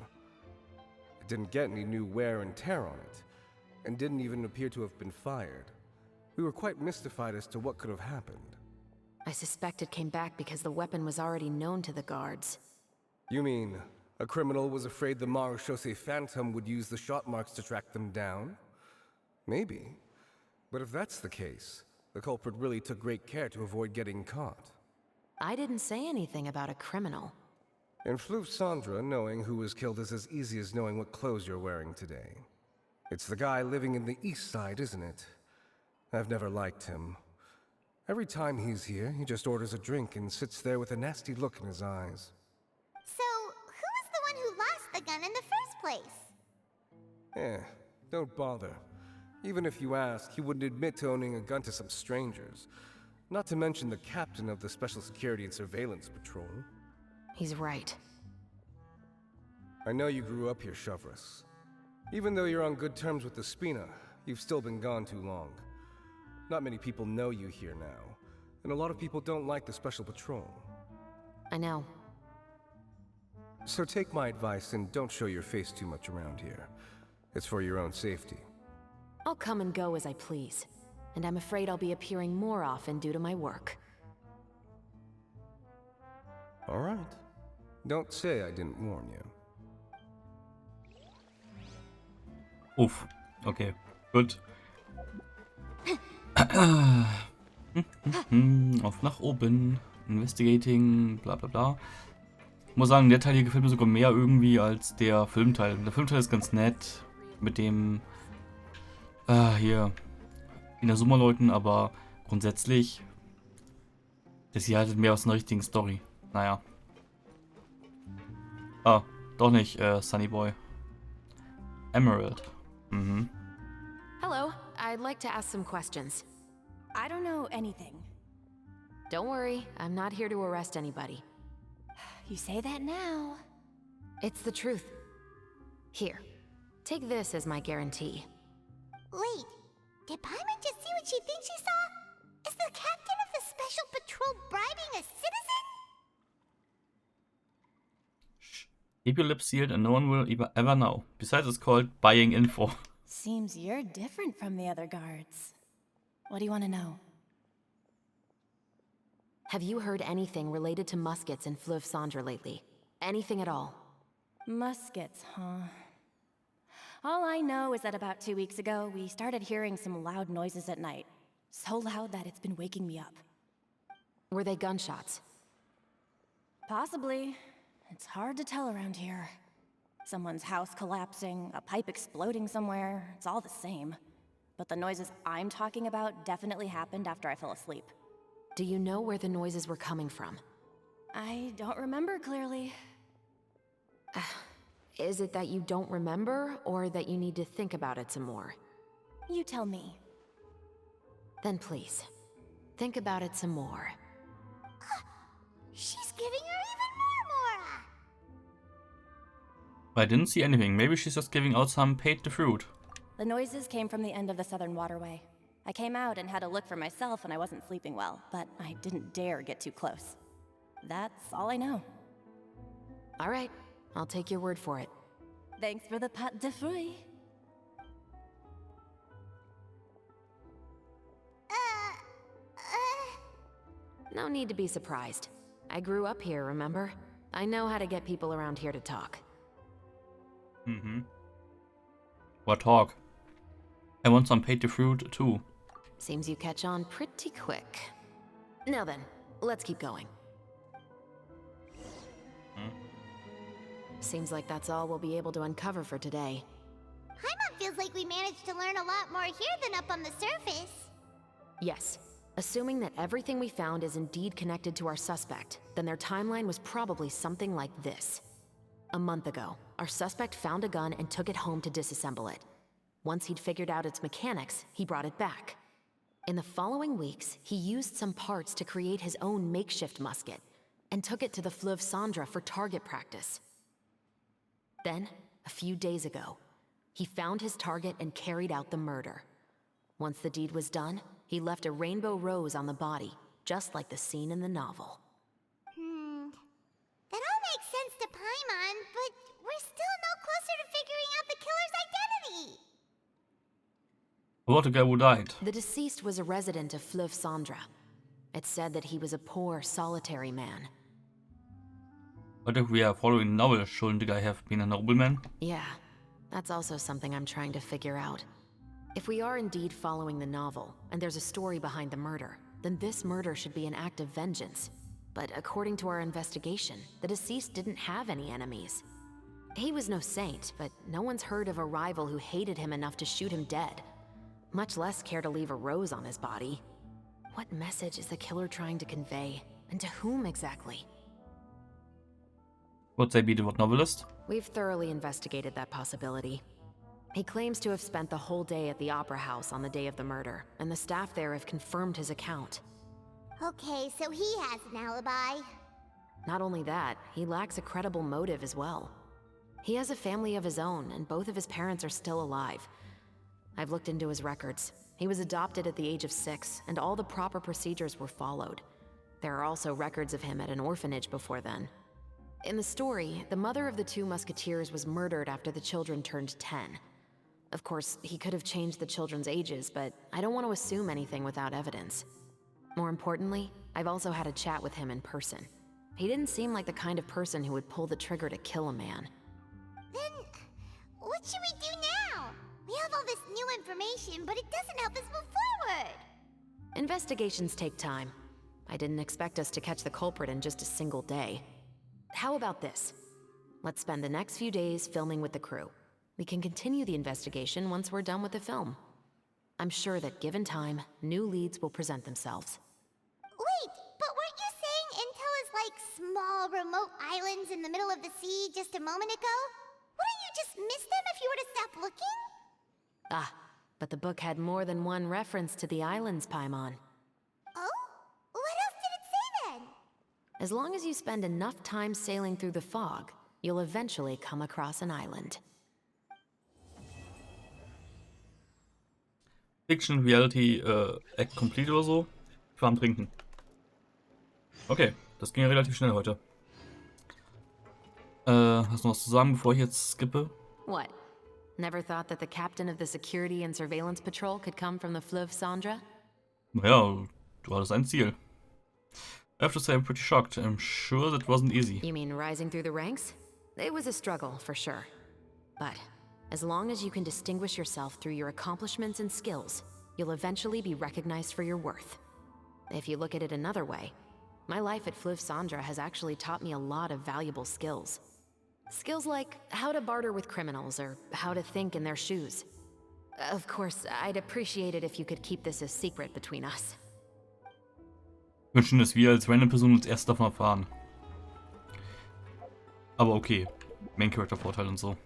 Speaker 14: It didn't get any new wear and tear on it, and didn't even appear to have been fired. We were quite mystified as to what could have happened.
Speaker 5: I suspect it came back because the weapon was already known to the guards.
Speaker 14: You mean, a criminal was afraid the Marechaussee Phantom would use the shot marks to track them down? Maybe. But if that's the case, the culprit really took great care to avoid getting caught.
Speaker 5: I didn't say anything about a criminal.
Speaker 14: In Fleuve Cendres, knowing who was killed is as easy as knowing what clothes you're wearing today. It's the guy living in the east side, isn't it? I've never liked him. Every time he's here, he just orders a drink and sits there with a nasty look in his eyes.
Speaker 4: So, who was the one who lost the gun in the first place?
Speaker 14: Don't bother. Even if you ask, he wouldn't admit to owning a gun to some strangers. Not to mention the captain of the Special Security and Surveillance Patrol.
Speaker 5: He's right.
Speaker 14: I know you grew up here, Chevres. Even though you're on good terms with the Spina, you've still been gone too long. Not many people know you here now, and a lot of people don't like the Special Patrol.
Speaker 5: I know.
Speaker 14: So take my advice and don't show your face too much around here. It's for your own safety.
Speaker 5: I'll come and go as I please, and I'm afraid I'll be appearing more often due to my work.
Speaker 14: All right. Don't say I didn't warn you.
Speaker 1: Uff, okay, gut. Auf nach oben. Investigating, bla bla bla. Ich muss sagen, der Teil hier gefällt mir sogar mehr irgendwie als der Filmteil. Der Filmteil ist ganz nett mit dem hier in der Summerleuten, aber grundsätzlich das hier halt mehr aus einer richtigen Story. Naja. Ah, doch nicht, Sunny Boy. Emerald.
Speaker 5: Hello, I'd like to ask some questions.
Speaker 15: I don't know anything.
Speaker 5: Don't worry, I'm not here to arrest anybody.
Speaker 15: You say that now.
Speaker 5: It's the truth. Here, take this as my guarantee.
Speaker 4: Wait, did Paimon just see what she thinks she saw? Is the captain of the Special Patrol bribing a citizen?
Speaker 1: Shh. Keep your lips sealed and no one will ever know. Besides, it's called buying info.
Speaker 15: Seems you're different from the other guards. What do you want to know?
Speaker 5: Have you heard anything related to muskets in Fleuve Cendre lately? Anything at all?
Speaker 15: Muskets, huh? All I know is that about 2 weeks ago, we started hearing some loud noises at night. So loud that it's been waking me up.
Speaker 5: Were they gunshots?
Speaker 15: Possibly. It's hard to tell around here. Someone's house collapsing, a pipe exploding somewhere, it's all the same. But the noises I'm talking about definitely happened after I fell asleep.
Speaker 5: Do you know where the noises were coming from?
Speaker 15: I don't remember clearly.
Speaker 5: Is it that you don't remember, or that you need to think about it some more?
Speaker 15: You tell me.
Speaker 5: Then please, think about it some more.
Speaker 4: She's giving her even more Mora!
Speaker 1: I didn't see anything. Maybe she's just giving out some paid the fruit.
Speaker 15: The noises came from the end of the southern waterway. I came out and had a look for myself and I wasn't sleeping well, but I didn't dare get too close. That's all I know.
Speaker 5: All right, I'll take your word for it.
Speaker 15: Thanks for the pâte de fruits.
Speaker 5: No need to be surprised. I grew up here, remember? I know how to get people around here to talk.
Speaker 1: Mm-hmm. What talk? I want some paid the fruit too.
Speaker 5: Seems you catch on pretty quick. Now then, let's keep going. Seems like that's all we'll be able to uncover for today.
Speaker 4: Paimon feels like we managed to learn a lot more here than up on the surface.
Speaker 5: Yes. Assuming that everything we found is indeed connected to our suspect, then their timeline was probably something like this. A month ago, our suspect found a gun and took it home to disassemble it. Once he'd figured out its mechanics, he brought it back. In the following weeks, he used some parts to create his own makeshift musket, and took it to the Fleuve Cendre for target practice. Then, a few days ago, he found his target and carried out the murder. Once the deed was done, he left a rainbow rose on the body, just like the scene in the novel.
Speaker 4: That all makes sense to Paimon, but we're still no closer to figuring out the killer's identity.
Speaker 1: About the guy who died.
Speaker 5: The deceased was a resident of Fleuve Cendre. It's said that he was a poor, solitary man.
Speaker 1: But if we are following the novel, shouldn't the guy have been a nobleman?
Speaker 5: Yeah, that's also something I'm trying to figure out. If we are indeed following the novel, and there's a story behind the murder, then this murder should be an act of vengeance. But according to our investigation, the deceased didn't have any enemies. He was no saint, but no one's heard of a rival who hated him enough to shoot him dead. Much less care to leave a rose on his body. What message is the killer trying to convey? And to whom exactly?
Speaker 1: Would they be the novelist?
Speaker 5: We've thoroughly investigated that possibility. He claims to have spent the whole day at the Opera House on the day of the murder, and the staff there have confirmed his account.
Speaker 4: Okay, so he has an alibi.
Speaker 5: Not only that, he lacks a credible motive as well. He has a family of his own, and both of his parents are still alive. I've looked into his records. He was adopted at the age of 6, and all the proper procedures were followed. There are also records of him at an orphanage before then. In the story, the mother of the 2 musketeers was murdered after the children turned 10. Of course, he could have changed the children's ages, but I don't want to assume anything without evidence. More importantly, I've also had a chat with him in person. He didn't seem like the kind of person who would pull the trigger to kill a man.
Speaker 4: Then, what should we do now? We have all this new information, but it doesn't help us move forward.
Speaker 5: Investigations take time. I didn't expect us to catch the culprit in just a single day. How about this? Let's spend the next few days filming with the crew. We can continue the investigation once we're done with the film. I'm sure that given time, new leads will present themselves.
Speaker 4: Wait, but weren't you saying Intel is like small, remote islands in the middle of the sea just a moment ago? Wouldn't you just miss them if you were to stop looking?
Speaker 5: Ah, but the book had more than one reference to the islands, Paimon.
Speaker 4: Oh? What else did it say then?
Speaker 5: As long as you spend enough time sailing through the fog, you'll eventually come across an island.
Speaker 1: Fiction, Reality, Act Complete oder so. Ich war am Trinken. Okay, das ging ja relativ schnell heute. Hast du noch was zu sagen, bevor ich jetzt skippe?
Speaker 5: What? Never thought that the captain of the security and surveillance patrol could come from the Fleuve Cendra?
Speaker 1: Naja, du hattest ein Ziel. I have to say I'm pretty shocked. I'm sure that wasn't easy.
Speaker 5: You mean rising through the ranks? It was a struggle, for sure. But as long as you can distinguish yourself through your accomplishments and skills, you'll eventually be recognized for your worth. If you look at it another way, my life at Fleuve Cendra has actually taught me a lot of valuable skills. Skills like how to barter with criminals or how to think in their shoes. Of course, I'd appreciate it if you could keep this a secret between us.
Speaker 1: Ich wünsche, dass wir als random Person uns erst davon erfahren. Aber okay. Main Character Vorteil und so.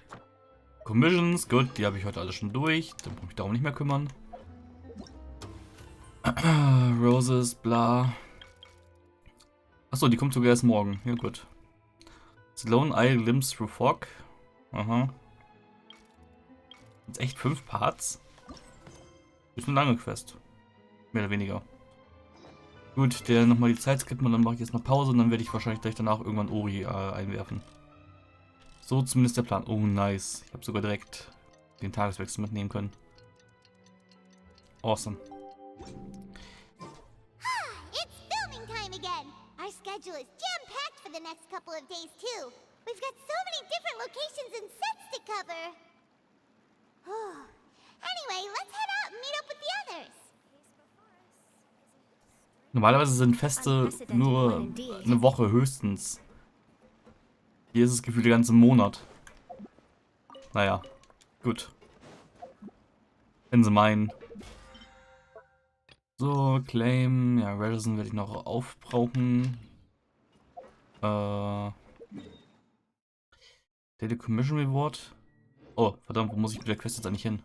Speaker 1: Commissions, gut, die habe ich heute alle schon durch. Dann brauche ich darum nicht mehr kümmern. Roses, bla. Achso, die kommt sogar erst morgen. Ja, gut. Sloan Eye Limbs Through Fog. Aha. Jetzt echt 5 Parts. Ist eine lange Quest. Mehr oder weniger. Gut, der nochmal die Zeit skippen und dann mache ich jetzt mal Pause und dann werde ich wahrscheinlich gleich danach irgendwann Ori einwerfen. So zumindest der Plan. Oh, nice. Ich habe sogar direkt den Tageswechsel mitnehmen können. Awesome.
Speaker 4: It's filming time again. Our schedule is jam-packed for the next couple of days too. We've got so many different locations and sets to cover. Anyway, let's head out and meet up with the others.
Speaker 1: Normalerweise sind Feste nur eine Woche höchstens. Hier ist es gefühlt der ganze Monat. Naja, gut. Wenn sie meinen. So, Claim. Ja, Redison werde ich noch aufbrauchen. Daily Commission Reward. Oh, verdammt, wo muss ich mit der Quest jetzt eigentlich hin?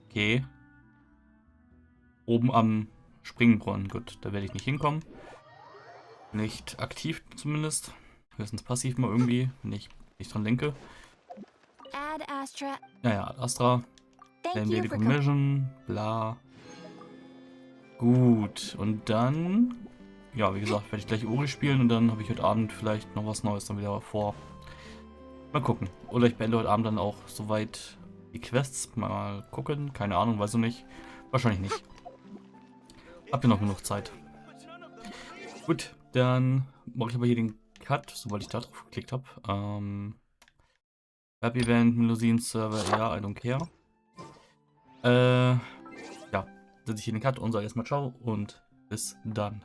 Speaker 1: Okay. Oben am Springbrunnen. Gut, da werde ich nicht hinkommen. Nicht aktiv zumindest. Höchstens passiv mal irgendwie, wenn ich nicht dran denke.
Speaker 2: Add Astra.
Speaker 1: Naja, Astra.
Speaker 2: Thank
Speaker 1: Dann
Speaker 2: you
Speaker 1: Daily
Speaker 2: for
Speaker 1: Commission. Bla. Gut, und dann... Ja, wie gesagt, werde ich gleich Ori spielen und dann habe ich heute Abend vielleicht noch was Neues dann wieder vor. Mal gucken. Oder ich beende heute Abend dann auch soweit die Quests. Mal gucken. Keine Ahnung, weiß ich nicht. Wahrscheinlich nicht. Habt ihr noch genug Zeit. Gut, dann mache ich aber hier den Cut, sobald ich da drauf geklickt habe. Web-Event, Melusine-Server, ja, I don't care. Ja, setze ich hier den Cut und sage erstmal ciao und bis dann.